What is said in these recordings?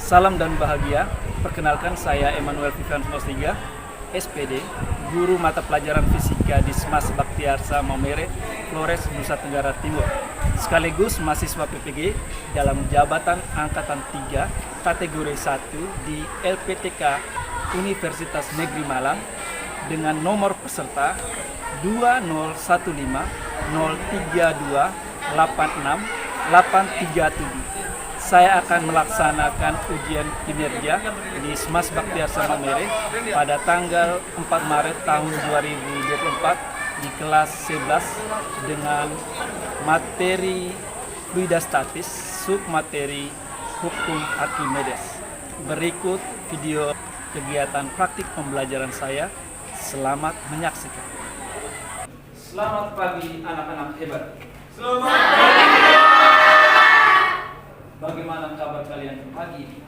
Salam dan bahagia. Perkenalkan, saya Emmanuel Vivian Osliga, SPD, guru mata pelajaran fisika di SMAS Baktiarsa Maumere, Flores, Nusa Tenggara Timur. Sekaligus mahasiswa PPG dalam jabatan Angkatan 3, kategori 1 di LPTK Universitas Negeri Malang dengan nomor peserta 201323286837. Saya akan melaksanakan ujian kinerja di SMAS Baktiarsa Maumere pada tanggal 4 Maret tahun 2024 di kelas 11 dengan materi fluida statis, submateri hukum Archimedes. Berikut video kegiatan praktik pembelajaran saya. Selamat menyaksikan. Selamat pagi anak-anak hebat. Selamat pagi. Bagaimana kabar kalian pagi ini?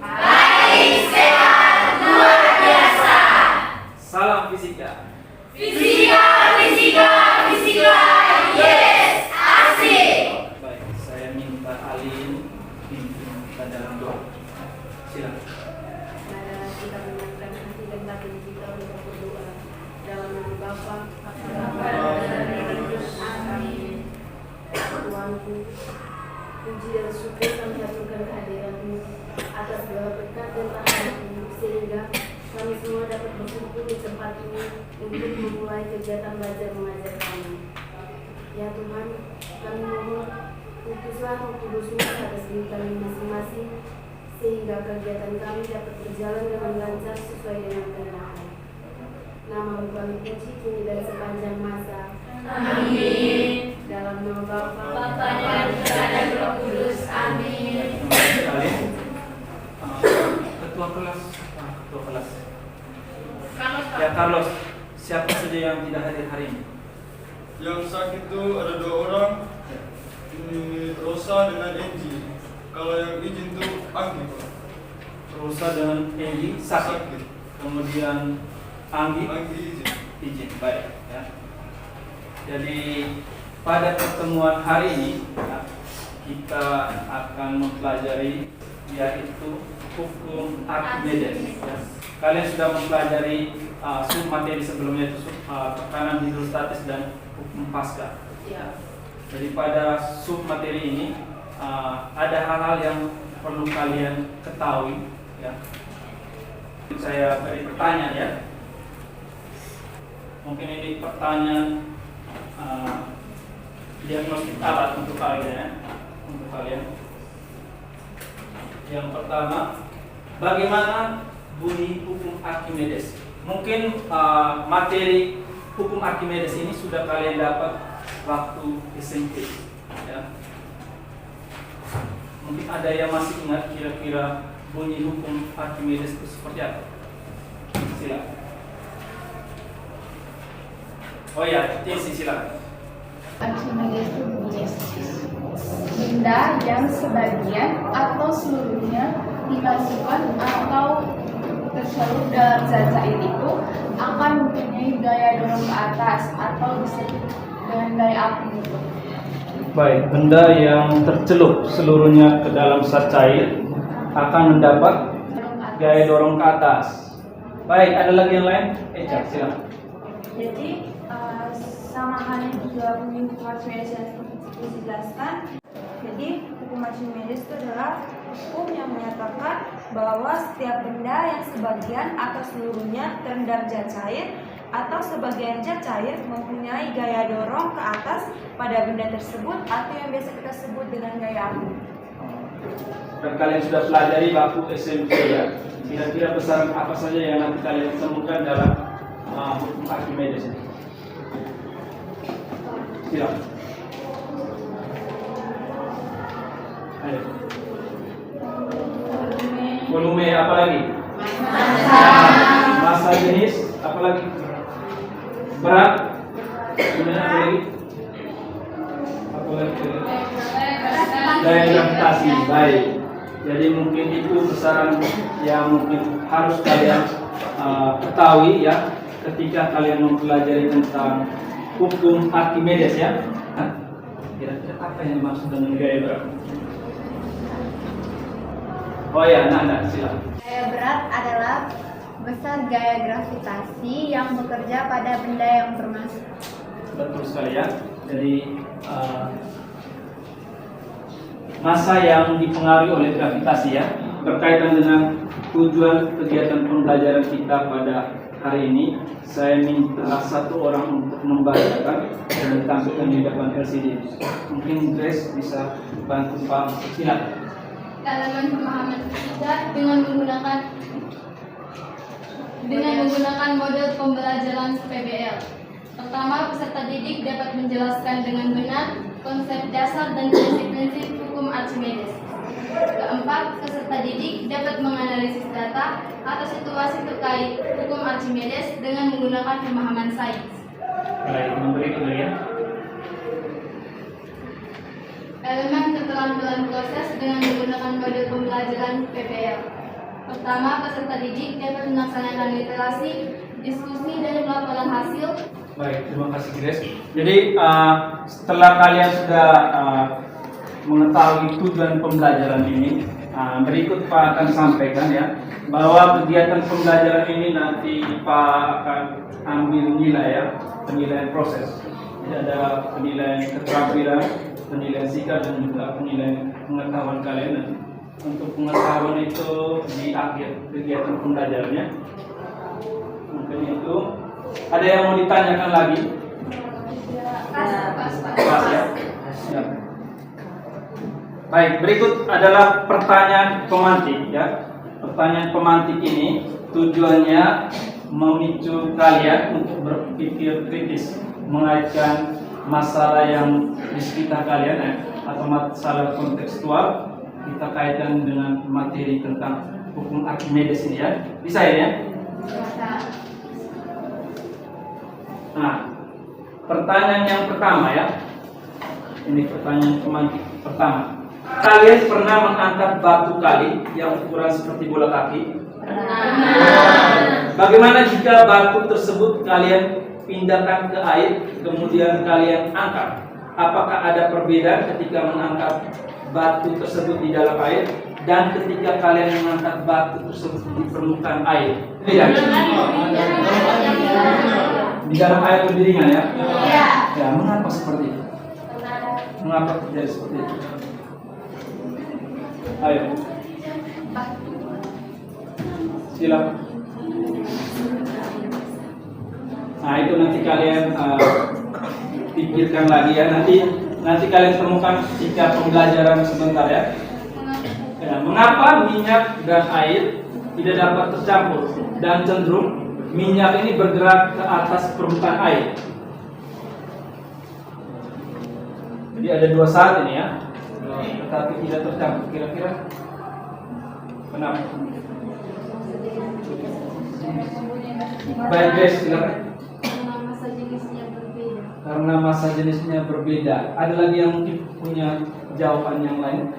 Baik, sehat, luar biasa. Salam fisika. Fisika, fisika, fisika, yes, asik. Baik, saya minta Alin pimpin kita dalam doa. Silakan. Mari kita menyiapkan hati dan batin kita untuk berdoa. Dalam nama Bapa, Putra, dan Roh Kudus. Amin. Tuhanku, puji dan syukur kami haturkan kehadiran-Mu atas segala berkat dan rahmat-Mu, sehingga kami semua dapat berkumpul di tempat ini untuk memulai kegiatan belajar mengajar kami. Ya Tuhan, kami mohon utuslah Roh Kudus-Mu atas diri kami masing-masing, sehingga kegiatan kami dapat berjalan dengan lancar sesuai dengan kehendak-Mu. Nama-Mu kami puji kini dan sepanjang masa. Amin. Dalam nama Bapa, Dan Putra dan Roh Kudus. Amin. Kalian ketua kelas, ya Carlos, siapa saja yang tidak hadir hari ini? Yang sakit itu ada 2 orang, ini Rosa dengan Angie. Kalau yang izin itu Anggi, Pak. Rosa dengan Eli sakit. Kemudian Anggi Anggi izin. izin. Baik ya. Jadi pada pertemuan hari ini ya, kita akan mempelajari yaitu hukum Archimedes ya. Kalian sudah mempelajari submateri sebelumnya itu tekanan hidrostatis dan hukum Pascal. ya, Jadi pada submateri ini ada hal-hal yang perlu kalian ketahui ya. Saya beri pertanyaan ya. Mungkin ini pertanyaan diagnostik alat untuk kalian. Yang pertama, bagaimana bunyi hukum Archimedes? Mungkin materi hukum Archimedes ini sudah kalian dapat waktu SMP ya. Mungkin ada yang masih ingat kira-kira bunyi hukum Archimedes itu seperti apa? Silakan. Oh ya, Tinsi silakan. Archimedes itu bunyinya benda yang sebagian atau seluruhnya dimasukkan atau tercelup dalam zat cair itu akan mempunyai gaya dorong ke atas atau disebut dengan gaya api. Baik, benda yang tercelup seluruhnya ke dalam zat cair akan mendapat gaya dorong ke atas. Baik, ada lagi yang lain? Eca, silakan. Jadi sama halnya juga hukum Archimedes yang dijelaskan. Jadi hukum Archimedes itu adalah hukum yang menyatakan bahwa setiap benda yang sebagian atau seluruhnya terendam zat cair atau sebagian zat cair mempunyai gaya dorong ke atas pada benda tersebut atau yang biasa kita sebut dengan gaya api. Dan kalian sudah pelajari waktu SMP ya. Kira-kira besaran apa saja yang nanti kalian temukan dalam hukum Archimedes ini? Silakan. Ayo. Volume apa lagi? Massa jenis apa lagi? Berat. Kemudian apa lagi? Apa lagi? Daya gravitasi. Baik. Jadi mungkin itu besaran yang mungkin harus kalian ketahui ya ketika kalian mempelajari tentang hukum Archimedes ya. Kira-kira apa yang dimaksud dengan gaya berat? Oh ya, Nanda, silakan. Gaya berat adalah besar gaya gravitasi yang bekerja pada benda yang bermassa. Betul sekali ya. Jadi massa yang dipengaruhi oleh gravitasi ya, berkaitan dengan tujuan kegiatan pembelajaran kita pada hari ini. Saya minta satu orang untuk membacakan dan ditampilkan di depan LCD. Mungkin Grace bisa bantu Pak. Silakan. Elemen pemahaman fisika dengan menggunakan model pembelajaran PBL. Pertama, peserta didik dapat menjelaskan dengan benar konsep dasar dan prinsip-prinsip hukum Archimedes. Keempat, peserta didik dapat menganalisis data atau situasi terkait hukum Archimedes dengan menggunakan pemahaman sains. Baik, memberi ya. Elemen keterampilan proses dengan menggunakan model pembelajaran PBL. Pertama, peserta didik dapat melaksanakan literasi, diskusi, dan pelaporan hasil. Baik, terima kasih Grace. Jadi setelah kalian sudah mengetahui tujuan pembelajaran ini, berikut Pak akan sampaikan ya, bahwa kegiatan pembelajaran ini nanti Pak akan ambil nilai ya, penilaian proses. Jadi ada penilaian keterampilan, penilaian sikap, dan juga penilaian pengetahuan kalian. Dan untuk pengetahuan itu di akhir kegiatan pembelajarannya. Mungkin itu. Ada yang mau ditanyakan lagi? Pas ya. Ya. Baik, berikut adalah pertanyaan pemantik ya. Pertanyaan pemantik ini tujuannya memicu kalian untuk berpikir kritis mengaitkan masalah yang di sekitar kalian ya, atau masalah kontekstual. Kita kaitkan dengan materi tentang hukum Archimedes ini ya. Bisa ya? Nah, pertanyaan yang pertama ya. Ini pertanyaan pemantik pertama. Kalian pernah mengangkat batu kali yang ukuran seperti bola kaki? Bagaimana jika batu tersebut kalian pindahkan ke air, kemudian kalian angkat? Apakah ada perbedaan ketika mengangkat batu tersebut di dalam air dan ketika kalian mengangkat batu tersebut di permukaan air? Beda. Di dalam air lebih ringan ya? Iya. Ya, mengapa seperti itu? Mengapa terjadi seperti itu? Ayo. Silakan. Nah, itu nanti kalian pikirkan lagi ya. Nanti kalian temukan jika pembelajaran sebentar ya. Ya, mengapa minyak dan air tidak dapat tercampur dan cenderung minyak ini bergerak ke atas permukaan air? Jadi ada dua saat ini ya, tetapi tidak tercampur. Kira-kira kenapa? Baik guys, silakan. Karena massa jenisnya berbeda. Ada lagi yang mungkin punya jawaban yang lain?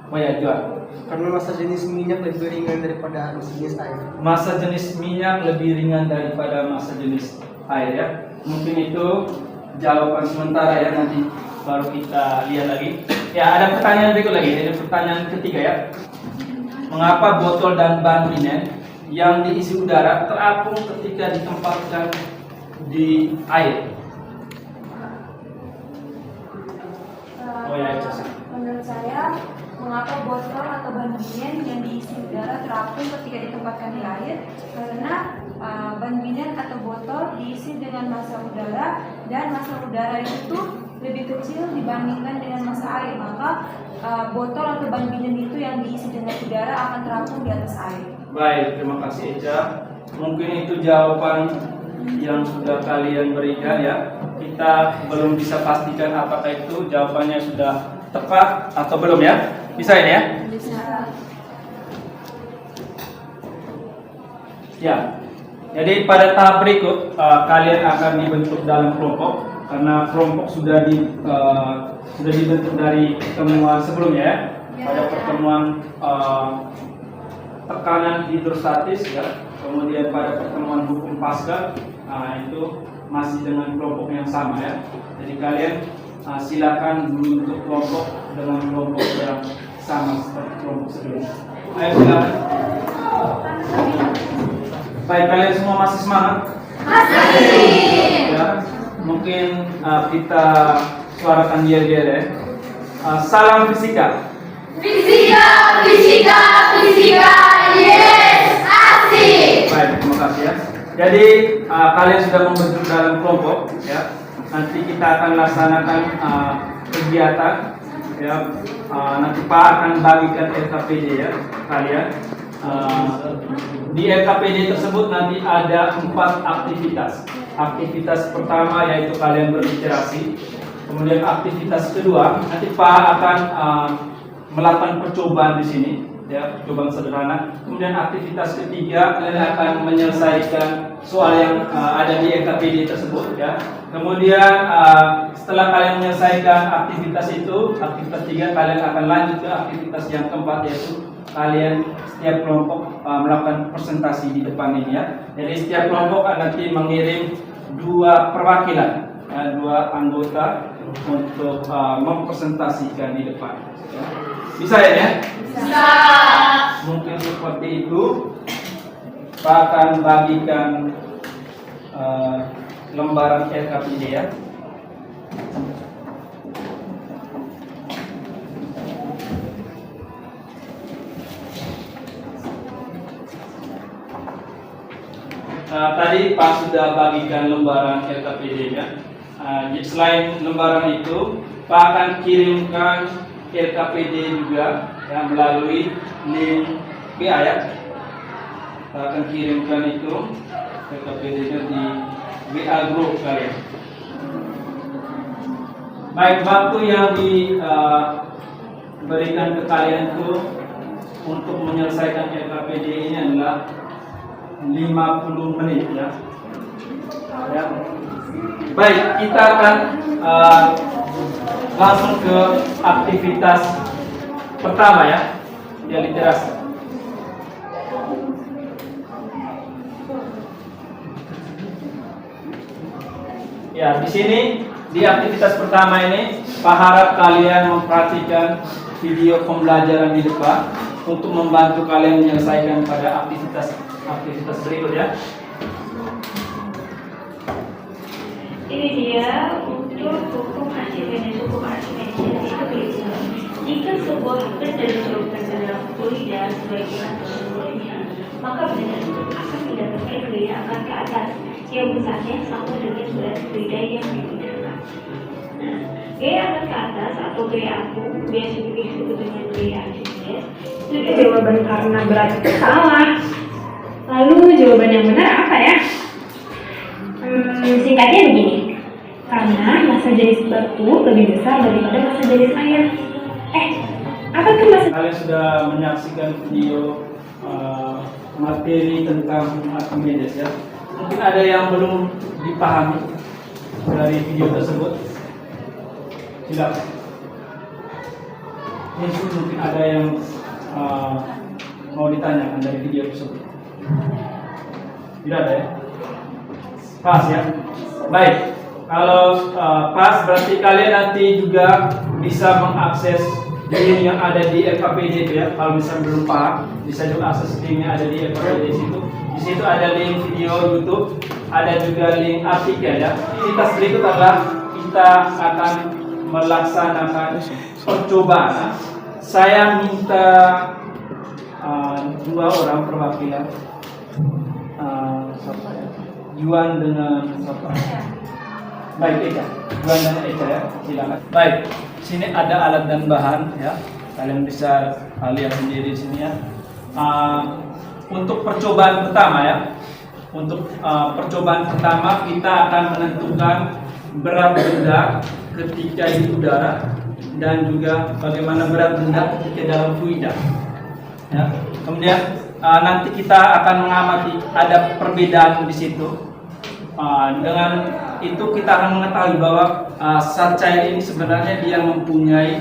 Oh ya, Juan. Karena massa jenis minyak lebih ringan daripada massa jenis air. Massa jenis minyak lebih ringan daripada massa jenis air ya. Mungkin itu jawaban sementara ya, nanti baru kita lihat lagi. Ya, ada pertanyaan berikut lagi. Ini pertanyaan ketiga ya. Mengapa botol dan ban minen yang diisi udara terapung ketika ditempatkan di air? Oh ya, Menurut saya, mengapa botol atau ban minen yang diisi udara terapung ketika ditempatkan di air? Karena ban minen atau botol diisi dengan massa udara, dan massa udara itu lebih kecil dibandingkan dengan massa air, maka botol atau ban minen itu yang diisi dengan udara akan terapung di atas air. Baik, terima kasih Eca. Mungkin itu jawaban yang sudah kalian berikan ya. Kita belum bisa pastikan apakah itu jawabannya sudah tepat atau belum ya. Bisa ini ya? Bisa. Ya. Jadi pada tahap berikut kalian akan dibentuk dalam kelompok, karena kelompok sudah dibentuk dari pertemuan sebelumnya ya. Pada pertemuan tekanan hidrostatis ya. Kemudian pada pertemuan hukum Pascal, itu masih dengan kelompok yang sama ya. Jadi kalian silakan membentuk kelompok dengan kelompok yang sama seperti kelompok sebelumnya. Ayo silakan. Baik, kalian semua masih semangat? Ya, mungkin kita suarakan biar-biar ya. Salam fisika. Fisika, fisika, fisika, yes, asik. Baik, terima kasih ya. Jadi kalian sudah membentuk dalam kelompok ya. Nanti kita akan laksanakan kegiatan ya. Nanti Pak akan bagikan LKPD ya kalian. Di LKPD tersebut nanti ada 4 aktivitas. Aktivitas pertama yaitu kalian berinteraksi. Kemudian aktivitas kedua nanti Pak akan melakukan percobaan di sini, ya, percobaan sederhana. Kemudian aktivitas ketiga kalian akan menyelesaikan soal yang ada di LKPD tersebut, ya. Kemudian setelah kalian menyelesaikan aktivitas itu, aktivitas 3 kalian akan lanjut ke aktivitas yang keempat yaitu kalian setiap kelompok melakukan presentasi di depan ini ya. Jadi setiap kelompok nanti mengirim 2 perwakilan, 2 anggota untuk mempresentasikan di depan. Ya. Bisa ya? Bisa. Mungkin seperti itu. Pak akan bagikan lembaran LKPD ya. Tadi Pak sudah bagikan lembaran LKPD ya. Selain lembaran itu, Pak akan kirimkan LKPD juga ya, melalui link WA ya. Pak akan kirimkan itu LKPD-nya di WA group kalian. Baik, waktu yang diberikan ke kalian itu untuk menyelesaikan LKPD ini adalah 50 menit ya. Ya. Baik, kita akan langsung ke aktivitas pertama ya, ya literasi. Ya, di sini di aktivitas pertama ini, Pak harap kalian memperhatikan video pembelajaran di depan untuk membantu kalian menyelesaikan pada aktivitas berikut ya. Ini dia untuk hukum Archimedes. Hukum Archimedes itu begitu. Jika sebuah benda dicelupkan ke dalam fluida sebagaimana sebelumnya, maka benda itu akan mendapatkan gaya angkat ke atas yang besarnya sama dengan berat fluida yang digunakan. Nah, gaya angkat ke atas atau gaya akum biasa disebut dengan gaya Archimedes. Itu jawaban karena berat itu salah. Lalu jawaban yang benar apa ya? Singkatnya begini, karena massa jenis batu lebih besar daripada massa jenis air. Apa tuh massa? Kalian sudah menyaksikan video materi tentang Archimedes ya. Mungkin ada yang belum dipahami dari video tersebut. Silakan. Mungkin ada yang mau ditanyakan dari video tersebut. Tidak ada ya? Pas ya? Baik, kalau pas berarti kalian nanti juga bisa mengakses link yang ada di LKPD itu ya. Kalau misalnya belum paham, bisa juga akses linknya ada di LKPD situ. Di situ ada link video YouTube, ada juga link artikel ya. Aktivitas berikut adalah kita akan melaksanakan percobaan. Saya minta 2 orang perwakilan. Siapa ya? Yuan dengan siapa? Baik, Eka. Yuan dan Eka ya, silakan. Baik, sini ada alat dan bahan ya. Kalian bisa lihat sendiri di sini ya. Untuk percobaan pertama ya. Untuk percobaan pertama kita akan menentukan berat benda ketika di udara dan juga bagaimana berat benda ketika dalam fluida. Ya. Kemudian nanti kita akan mengamati ada perbedaan di situ. Dengan itu kita akan mengetahui bahwa zat cair ini sebenarnya dia mempunyai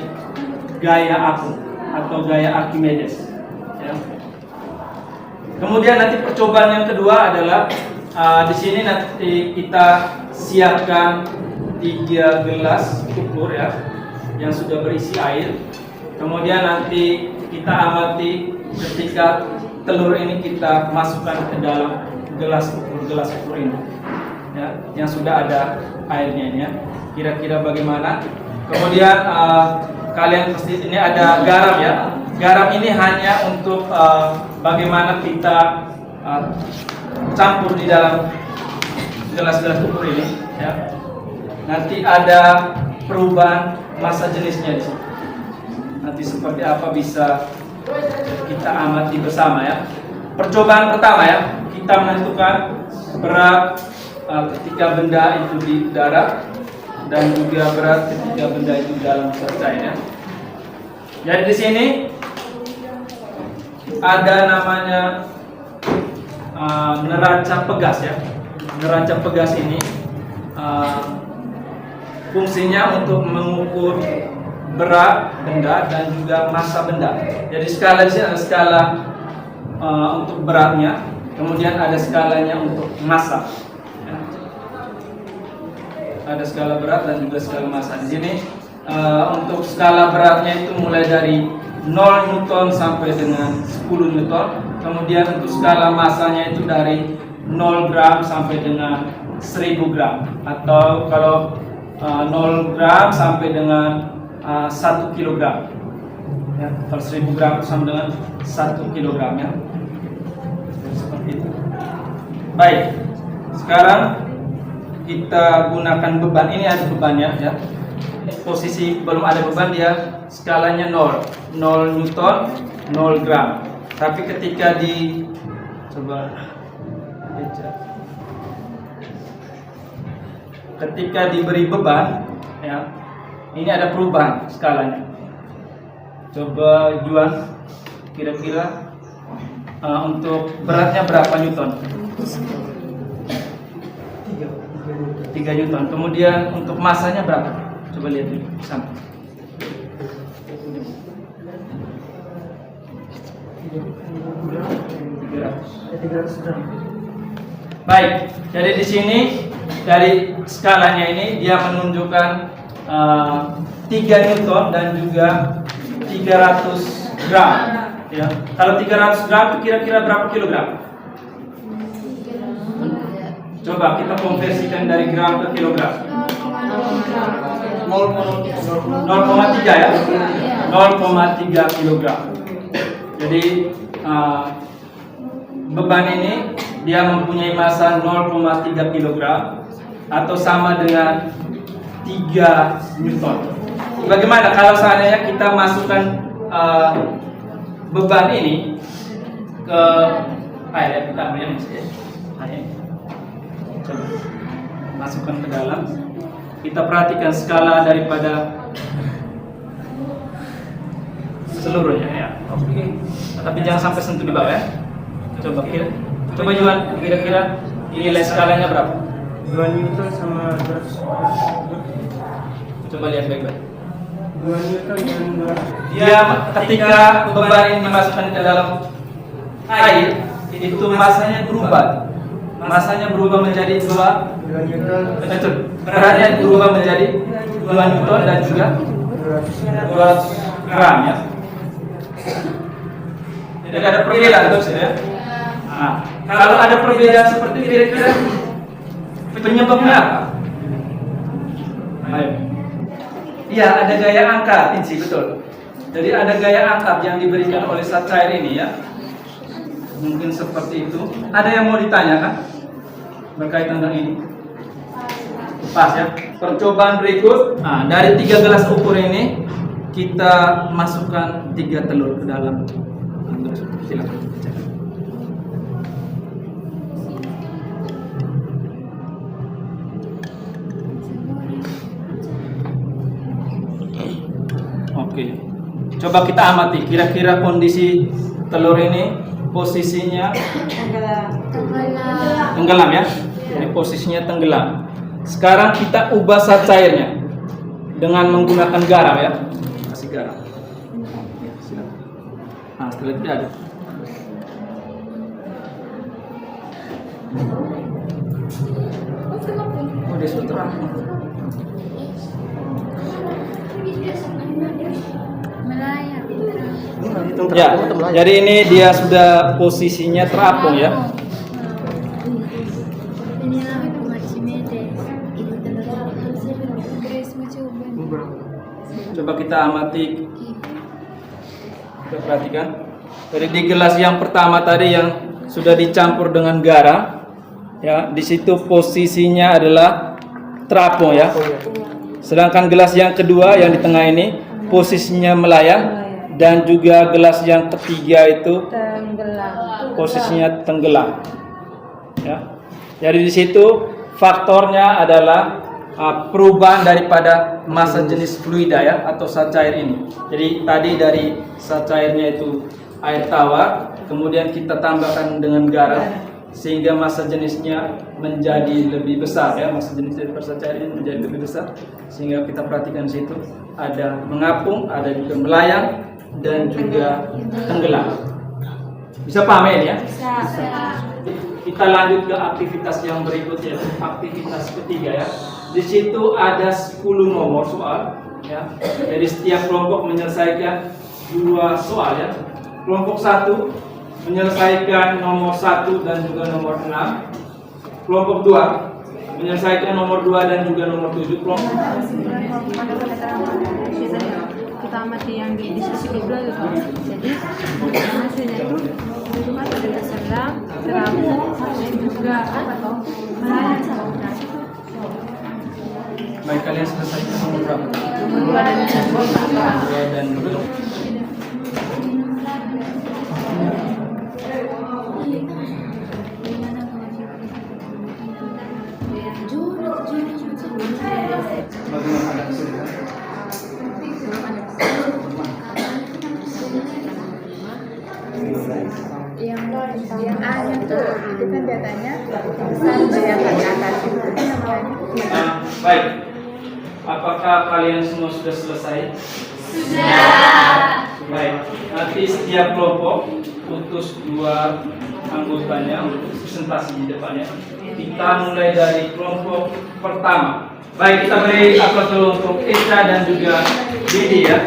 gaya akum atau gaya Archimedes. Ya. Kemudian nanti percobaan yang kedua adalah di sini nanti kita siapkan 3 gelas ukur ya yang sudah berisi air. Kemudian nanti kita amati ketika telur ini kita masukkan ke dalam gelas ukur ini, ya, yang sudah ada airnya ini, ya. Kira-kira bagaimana? Kemudian kalian pasti ini ada garam, ya. Garam ini hanya untuk bagaimana kita campur di dalam gelas-gelas ukur ini, ya. Nanti ada perubahan massa jenisnya di sini. Nanti seperti apa bisa kita amati bersama, ya. Percobaan pertama, ya, kita menentukan berat ketika benda itu di darat dan juga berat ketika benda itu dalam cair, ya. Jadi di sini ada namanya neraca pegas, ya. Neraca pegas ini fungsinya untuk mengukur berat benda dan juga massa benda. Jadi skala di sini ada skala untuk beratnya, kemudian ada skalanya untuk massa. Ya. Ada skala berat dan juga skala massa. Di sini untuk skala beratnya itu mulai dari 0 Newton sampai dengan 10 Newton. Kemudian untuk skala massanya itu dari 0 gram sampai dengan 1000 gram. Atau kalau 0 gram sampai dengan 1 kilogram. Ya, kalau 1000 gram sama dengan 1 kilogram, ya. Seperti itu. Baik. Sekarang kita gunakan beban. Ini ada bebannya, ya. Posisi belum ada beban dia skalanya 0 Newton, 0 gram. Tapi ketika ketika diberi beban, ya, ini ada perubahan skalanya. Coba Juan, kira-kira untuk beratnya berapa Newton? 3 Newton. Kemudian untuk massanya berapa? Coba lihat dulu sampai. 300 gram. Baik, jadi di sini dari skalanya ini dia menunjukkan 3 Newton dan juga 300 gram. Ya. Kalau 300 gram itu kira-kira berapa kilogram? Coba kita konversikan dari gram ke kilogram. 0,3, ya. 0,3 kilogram. Jadi beban ini dia mempunyai massa 0,3 kilogram atau sama dengan 3 Newton. Bagaimana kalau seandainya kita masukkan beban ini ke air, ya, kita ambil air. Coba masukkan ke dalam. Kita perhatikan skala daripada seluruhnya, ya. Oke. Tapi jangan sampai sentuh di bawah, ya. Coba Juan, kira-kira nilai skalanya berapa? 2 Newton sama 200. Coba lihat baik-baik. 2 Newton dan 200. Dia ketika beban ini dimasukkan ke dalam air, itu massanya berubah. Massanya berubah menjadi 2 Newton. Betul. Beratnya berubah menjadi 2 Newton dan juga 200 gram, ya. Tidak ada perbedaan, terus, ya. Nah, kalau ada perbedaan seperti ini, kira-kira penyebabnya apa? Ayo. Iya, ada gaya angkat, Inci, betul. Jadi ada gaya angkat yang diberikan oleh zat cair ini, ya. Mungkin seperti itu. Ada yang mau ditanyakan berkaitan dengan ini? Pas, ya. Percobaan berikut. Nah, dari 3 gelas ukur ini kita masukkan 3 telur ke dalam. Silakan. Oke. Coba kita amati kira-kira kondisi telur ini posisinya tenggelam, ya. Ini posisinya tenggelam. Sekarang kita ubah zat cairnya dengan menggunakan garam, ya. Kasih garam. Ya, silakan. Nah, setelah itu ada. Oh, dia sudah terang. Melaya. Ya, jadi ini dia sudah posisinya terapung ya. Coba kita amati, kita perhatikan. Jadi di gelas yang pertama tadi yang sudah dicampur dengan garam, ya, di situ posisinya adalah terapung ya. Sedangkan gelas yang kedua yang di tengah ini posisinya melayang, dan juga gelas yang ketiga itu posisinya tenggelam. Ya. Jadi di situ faktornya adalah perubahan daripada massa jenis fluida ya, atau zat cair ini. Jadi tadi dari zat cairnya itu air tawar, kemudian kita tambahkan dengan garam sehingga massa jenisnya menjadi lebih besar ya, massa jenis dari zat cair ini menjadi lebih besar, sehingga kita perhatikan di situ ada mengapung, ada juga melayang dan juga tenggelam. Bisa paham ya? Bisa. Kita lanjut ke aktivitas yang berikutnya, aktivitas ketiga ya. Di situ ada 10 nomor soal ya. Jadi setiap kelompok menyelesaikan 2 soal ya. Kelompok 1 menyelesaikan nomor 1 dan juga nomor 6. Kelompok 2 menyelesaikan nomor 2 dan juga nomor 7. Kelompok kita amati yang di diskusi kedua gitu. Jadi hasilnya itu cuma pada dasarnya terapung dan juga atau melayang. baik, kalian selesaikan nomor berapa? Nomor 2 dan 2 dan belum. Bagaimana ada kesulitan? Yang A nya tuh itu kan datanya besar yang di atas itu namanya. Baik, apakah kalian semua sudah selesai? Sudah. Baik, nanti setiap kelompok utus 2 anggotanya untuk presentasi di depannya. Kita mulai dari kelompok pertama. Baik, kita beri aplaus dulu untuk Esha dan juga Didi ya.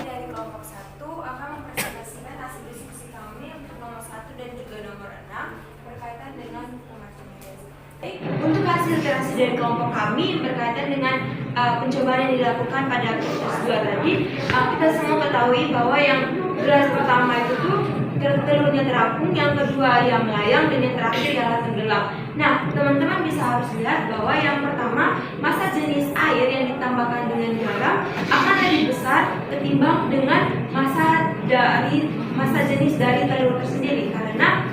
Dari kelompok 1 akan mempresentasikan hasil diskusi kami untuk nomor 1 dan juga nomor 6 berkaitan dengan hukum Archimedes. Untuk hasil interaksi dari kelompok kami berkaitan dengan pencobaan yang dilakukan pada aktivitas 2 tadi, kita semua ketahui bahwa yang gelas pertama itu tuh telurnya terapung, yang kedua yang melayang, dan yang terakhir ialah tenggelam. Nah, teman-teman bisa harus lihat bahwa yang pertama, massa jenis air yang ditambahkan dengan garam akan lebih besar ketimbang dengan massa jenis dari telur tersendiri, karena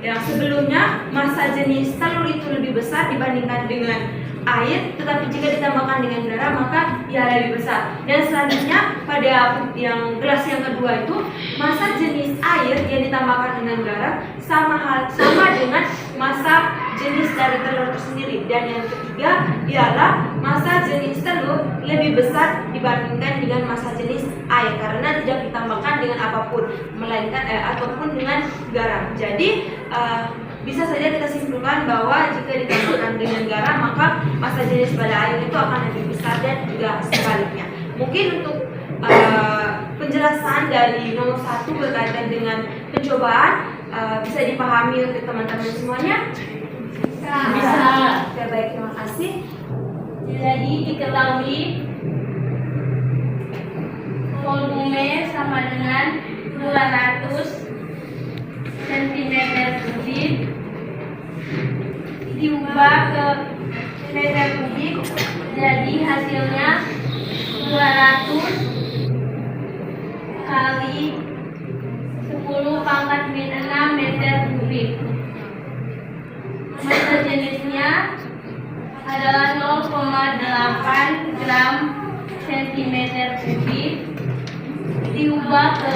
yang sebelumnya massa jenis telur itu lebih besar dibandingkan dengan air, tetapi jika ditambahkan dengan garam maka ia lebih besar. Dan selanjutnya pada yang gelas yang kedua itu massa jenis air yang ditambahkan dengan garam sama dengan massa jenis dari telur tersendiri. Dan yang ketiga ialah massa jenis telur lebih besar dibandingkan dengan massa jenis air karena tidak ditambahkan dengan apapun melainkan ataupun dengan garam. Jadi bisa saja kita simpulkan bahwa jika ditambahkan dengan garam maka massa jenis pada air itu akan lebih besar dan juga sebaliknya. Mungkin untuk penjelasan dari nomor 1 berkaitan dengan pencobaan bisa dipahami untuk teman-teman semuanya? Bisa. Oke, baik, terima kasih. Jadi diketahui volume sama dengan 200 cm kubik diubah ke meter kubik, jadi hasilnya 200 kali 10 pangkat min 6 meter kubik. Massa jenisnya adalah 0,8 gram centimeter kubik diubah ke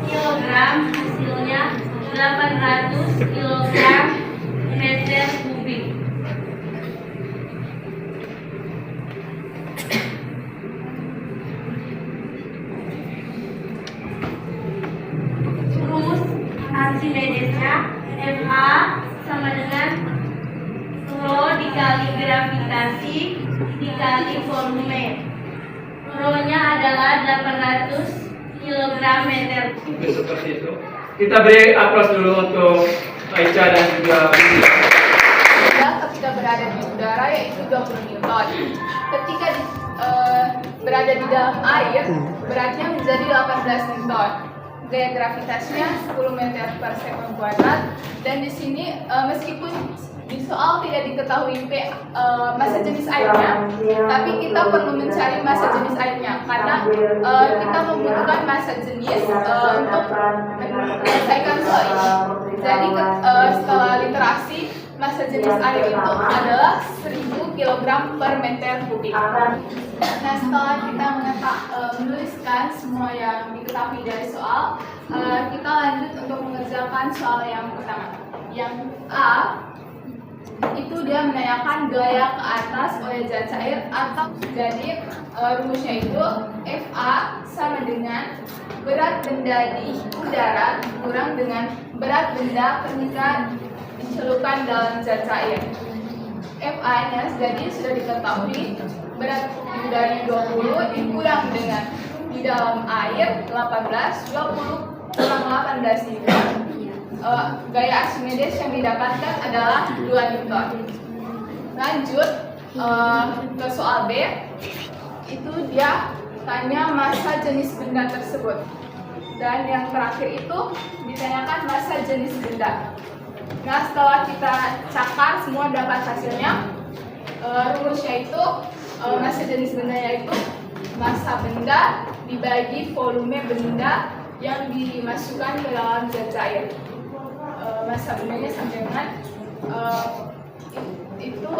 kilogram, hasilnya 800 kilogram meter kubik. Terus Archimedesnya FA sama dengan rho dikali gravitasi dikali volume. Rho nya adalah 800 kilogram meter. Mungkin seperti itu. Kita beri aplaus dulu untuk Aisyah dan juga ketika berada di udara yaitu 20 Newton. Ketika berada di dalam air beratnya menjadi 18 Newton. Gaya gravitasinya 10 meter per sekon kuadrat. Dan di sini meskipun di soal tidak diketahui massa jenis airnya, tapi kita perlu mencari massa jenis airnya karena kita membutuhkan massa jenis untuk menyelesaikan soal ini. Jadi setelah literasi, massa jenis air itu adalah 1000 kg per meter kubik. Nah, setelah kita menuliskan semua yang diketahui dari soal, kita lanjut untuk mengerjakan soal yang pertama. Yang A itu dia menanyakan gaya ke atas oleh zat cair atau jadi rumusnya itu FA sama dengan berat benda di udara kurang dengan berat benda ketika dicelupkan dalam zat cair. FA-nya jadi sudah diketahui, berat di udaranya 20 dikurang dengan di dalam air 18, 20 kurang 18 Newton. Gaya Archimedes yang didapatkan adalah 2 Newton. Lanjut ke soal B, itu dia tanya massa jenis benda tersebut. Dan yang terakhir itu ditanyakan massa jenis benda. Nah, setelah kita cakar semua dapat hasilnya, rumusnya itu massa jenis bendanya itu massa benda dibagi volume benda yang dimasukkan ke dalam zat cair. Massa bendanya sama dengan itu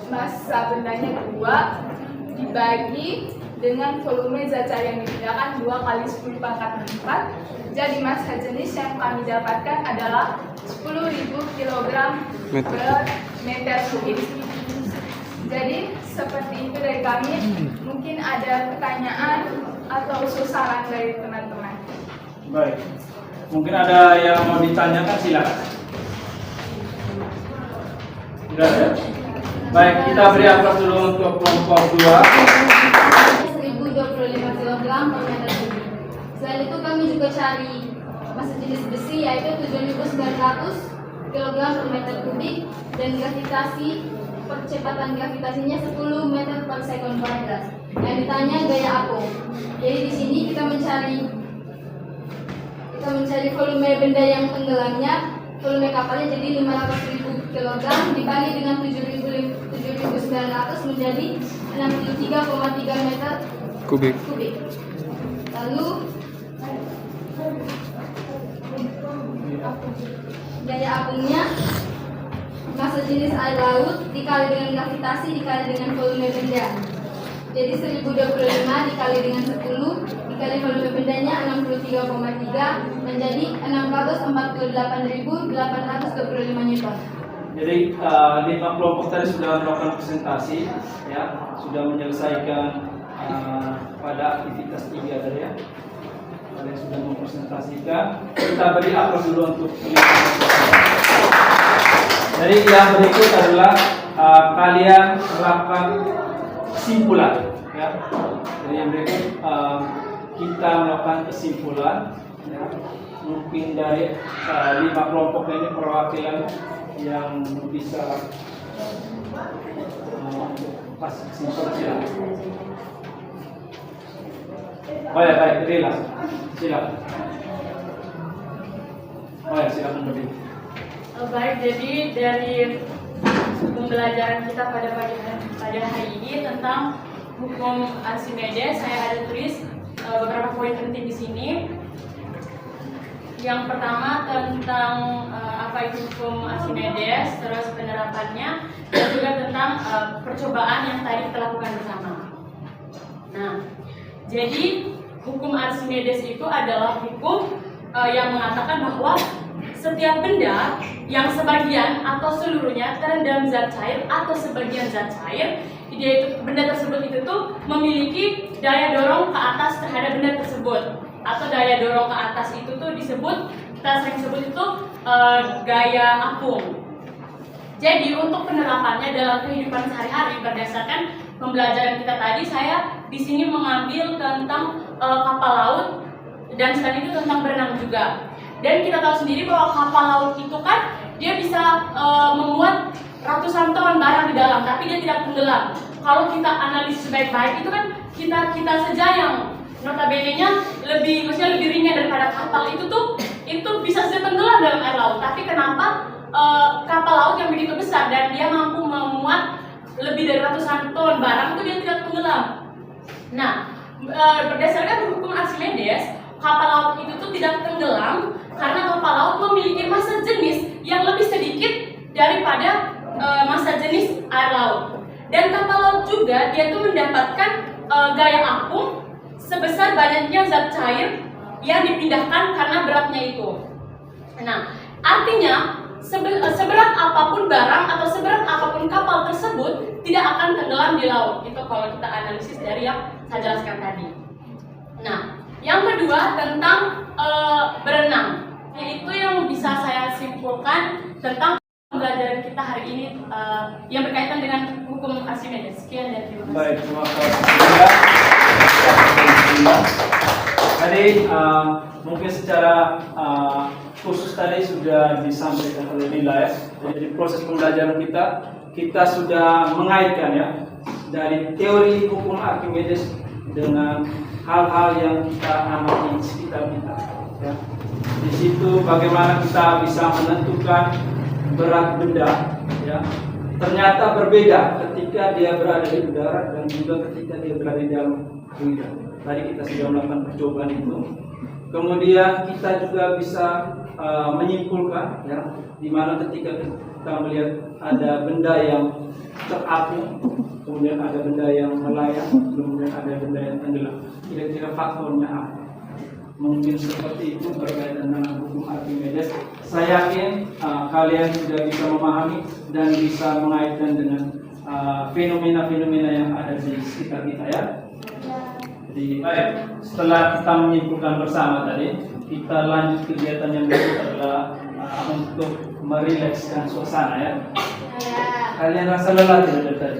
massa bendanya 2 dibagi dengan volume zat cair yang dipindahkan 2 kali 10 pangkat 4. Jadi massa jenis yang kami dapatkan adalah 10.000 kg per meter kubik. Jadi seperti itu dari kami. Mungkin ada pertanyaan atau usul saran dari teman-teman. baik. Mungkin ada yang mau ditanyakan, silakan. Tidak ada. Baik, kita beri aplaus dulu untuk kelompok 2. 1025 kg per meter kubik. Selain itu kami juga cari massa jenis besi yaitu 7.900 kg per meter kubik dan gravitasi percepatan gravitasinya 10 meter per sekon kuadrat. Yang ditanya gaya apung. Jadi di sini kita mencari volume benda yang tenggelamnya, volume kapalnya jadi 500.000 kg dibagi dengan 7.900 menjadi 63,3 meter kubik. Lalu gaya apungnya massa jenis air laut dikali dengan gravitasi dikali dengan volume benda. Jadi 1025 dikali dengan 10 dikali volume bendanya 63,3 menjadi 648.825 Newton. Jadi 5 kelompok tadi sudah melakukan presentasi, ya, sudah menyelesaikan pada aktivitas 3 tadi ya. Kalian sudah mempresentasikan. Kita beri aplaus dulu untuk jadi yang berikut adalah kalian melakukan kesimpulan, ya. Jadi yang berikut kita melakukan kesimpulan, ya. Mungkin dari 5 kelompok ini perwakilan yang bisa pas kesimpulan. Oh ya, baik, berilah. Silakan. Oh ya, silakan berdiri. Baik, jadi dari pembelajaran kita pada hari ini tentang hukum Archimedes, saya ada tulis beberapa poin penting di sini. Yang pertama tentang apa itu hukum Archimedes, terus penerapannya, dan juga tentang percobaan yang tadi kita lakukan bersama. Nah, jadi hukum Archimedes itu adalah hukum yang mengatakan bahwa setiap benda yang sebagian atau seluruhnya terendam zat cair atau sebagian zat cair, benda tersebut itu tuh memiliki daya dorong ke atas terhadap benda tersebut, atau daya dorong ke atas itu tuh disebut, kita sering sebut itu gaya apung. Jadi untuk penerapannya dalam kehidupan sehari-hari berdasarkan pembelajaran kita tadi, saya di sini mengambil tentang kapal laut dan selain itu tentang berenang juga. Dan kita tahu sendiri bahwa kapal laut itu kan dia bisa memuat ratusan ton barang di dalam, tapi dia tidak tenggelam. Kalau kita analisis baik-baik itu kan kita saja yang notabene-nya lebih ringan daripada kapal itu bisa saja tenggelam dalam air laut. Tapi kenapa kapal laut yang begitu besar dan dia mampu memuat lebih dari ratusan ton barang itu dia tidak tenggelam? Nah, berdasarkan hukum Archimedes, kapal laut itu tuh tidak tenggelam karena kapal laut memiliki massa jenis yang lebih sedikit daripada massa jenis air laut. Dan kapal laut juga dia tuh mendapatkan gaya apung sebesar banyaknya zat cair yang dipindahkan karena beratnya itu. Nah, artinya seberat apapun barang atau seberat apapun kapal tersebut tidak akan tenggelam di laut. Itu kalau kita analisis dari yang saya jelaskan tadi. Nah, yang kedua tentang berenang, yaitu yang bisa saya simpulkan tentang pembelajaran kita hari ini yang berkaitan dengan hukum Archimedes. Sekian dan terima kasih. Baik, terima kasih. Tadi mungkin secara khusus tadi sudah disampaikan oleh Lila ya. Jadi di proses pembelajaran kita sudah mengaitkan ya dari teori hukum Archimedes dengan hal-hal yang kita amati di sekitar kita. Ya. Di situ bagaimana kita bisa menentukan berat benda, ya. Ternyata berbeda ketika dia berada di udara dan juga ketika dia berada di dalam udara. Tadi kita sudah melakukan percobaan itu. Kemudian kita juga bisa menyimpulkan, ya, di mana ketika kita melihat ada benda yang terapung, kemudian ada benda yang melayang, kemudian ada benda yang tenggelam. Kira-kira faktornya apa? Mungkin seperti itu berkaitan dengan hukum Archimedes. Saya yakin kalian sudah bisa memahami dan bisa mengaitkan dengan fenomena-fenomena yang ada di sekitar kita ya. Jadi baik, setelah kita menyimpulkan bersama tadi, kita lanjut kegiatan yang berikut adalah untuk merilekskan suasana ya. Kalian rasa lelah tidak dari tadi?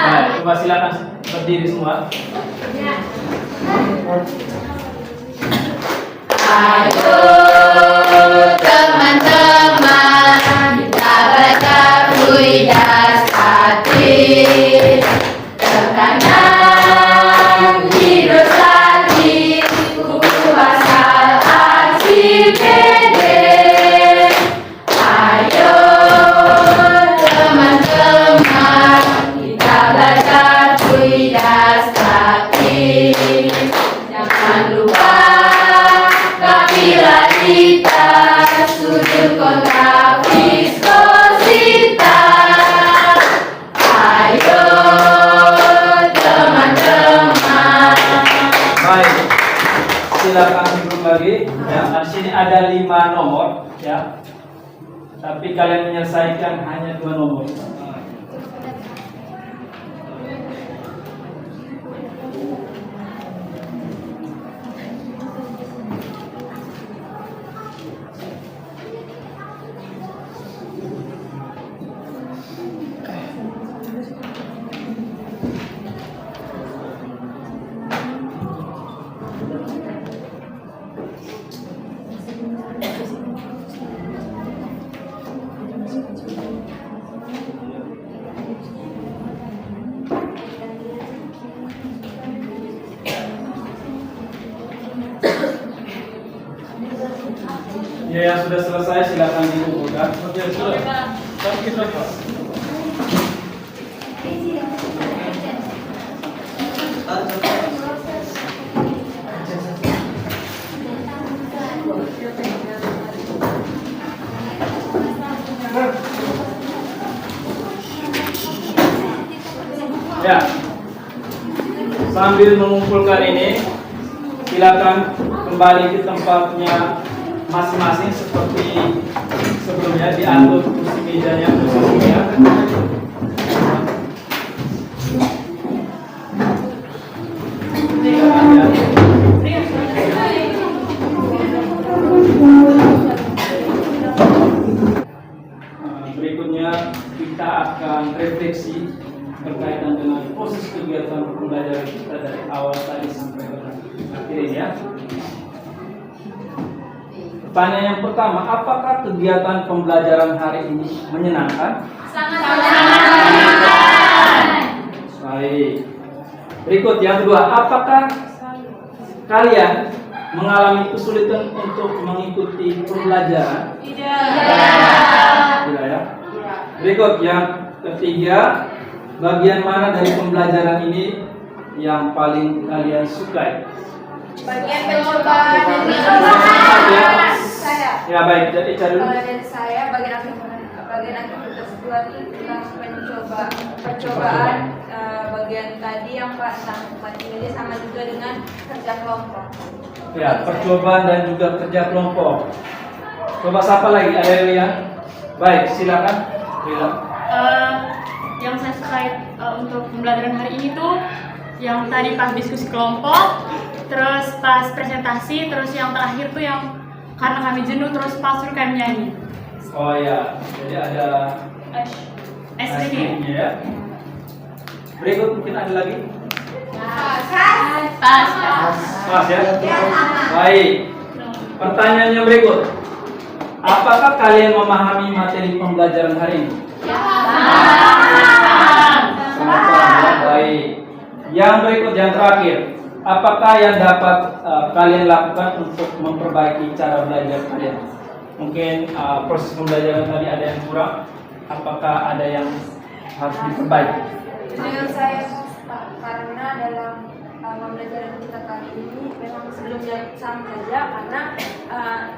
Baik, coba silakan berdiri semua. Ayo teman-teman, kita baca Puidas Hati. Tekanan hidrostati, buku asal Archimedes. Ayo teman-teman, kita baca Puidas Hati. Jangan lupa kapilaritas, sudut kontak viskositas. Ayo teman-teman. Baik, silakan duduk lagi. Ya, di sini ada 5 nomor, ya. Tapi kalian menyelesaikan hanya 2 nomor. Ya, yang sudah selesai silakan dikumpulkan. Ya, sambil mengumpulkan ini, silakan kembali ke tempatnya masing-masing seperti sebelumnya, diatur kursi mejanya posisinya. Berikutnya kita akan refleksi berkaitan dengan proses kegiatan pembelajaran kita dari awal tadi sampai akhir Pikirin ya. Pertanyaan yang pertama, apakah kegiatan pembelajaran hari ini menyenangkan? Baik. Berikut yang kedua, apakah kalian mengalami kesulitan untuk mengikuti pembelajaran? Tidak ya. Berikut yang ketiga, bagian mana dari pembelajaran ini yang paling kalian sukai? Bagian percobaan dan saya. Ya baik, jadi cari dulu. Kalau dari saya bagian aktivitas kedua itu tentang percobaan bagian tadi yang Pak tentang materi sama juga dengan kerja kelompok. Ya, percobaan dan juga kerja kelompok. Coba siapa lagi? Ada yang? Baik, silakan. Yang saya suka untuk pembelajaran hari ini tuh yang tadi pas diskusi kelompok, terus pas presentasi, terus yang terakhir tuh yang karena kami jenuh terus pas suruh kami nyanyi. Oh ya, jadi ada SPD. ya. Berikut mungkin ada lagi. Pas ya. Baik. Pertanyaan yang berikut. Apakah kalian memahami materi pembelajaran hari ini? Sangat paham ya. Baik. Yang berikut yang terakhir. Apakah yang dapat kalian lakukan untuk memperbaiki cara belajar kalian? Mungkin proses pembelajaran tadi ada yang kurang. Apakah ada yang harus diperbaiki? Menurut saya karena dalam pembelajaran kita kali ini memang sebelumnya sama saja karena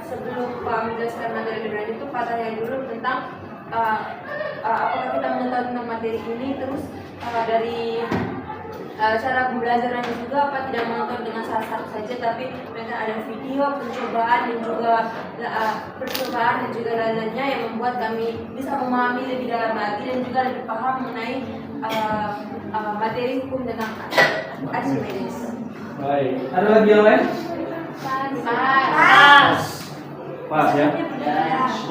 sebelum Pak menjelaskan materi itu Pak tanya dulu tentang apakah kita mengetahui tentang materi ini, terus dari cara pembelajaran juga apa tidak menonton dengan salah satu saja, tapi mereka ada video percobaan dan juga lainnya yang membuat kami bisa memahami lebih dalam lagi dan juga lebih paham mengenai materi hukum tentang Archimedes. Baik. Ada lagi yang lain? Pas ya.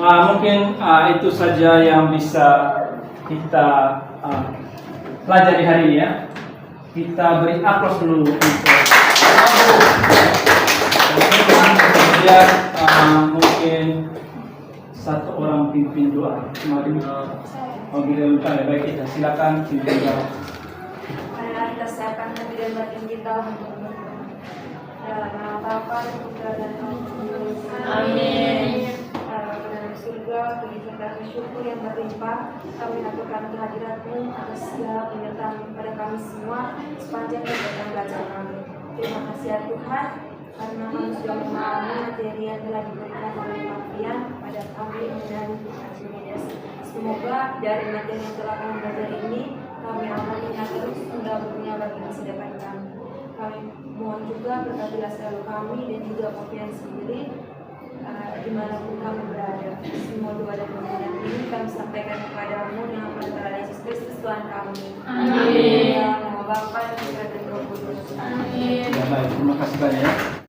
Nah, mungkin itu saja yang bisa kita pelajari hari ini ya. Kita beri aplaus dulu untuk kemudian mungkin satu orang pimpin doa. Kemarin baik kita silakan pimpin doa. Marilah kita siapkan hati dan batin kita untuk dalam nama Bapa dan Putra dan Roh Kudus. Amin. Dalam surga, beri kita syukur yang berlimpah. Kami lakukan kehadirat-Mu atas segala penyertaan pada kami semua sepanjang kegiatan belajar kami. Terima kasih ya Tuhan, karena kami sudah memahami materi yang telah diberikan oleh Pak Fian pada kami dan Archimedes. Semoga dari materi yang telah kami belajar ini, kami amalinya terus hingga berguna bagi masa depan kami. Kami mohon juga berkatilah selalu kami dan juga Pak Fian sendiri dimanapun kami berada. Semua doa dan permohonan ini kami sampaikan kepadamu dengan perantara Yesus Kristus Tuhan kami. Amin. Dalam nama Bapa dan Putra dan Roh Kudus. Amin. Ya baik, terima kasih banyak.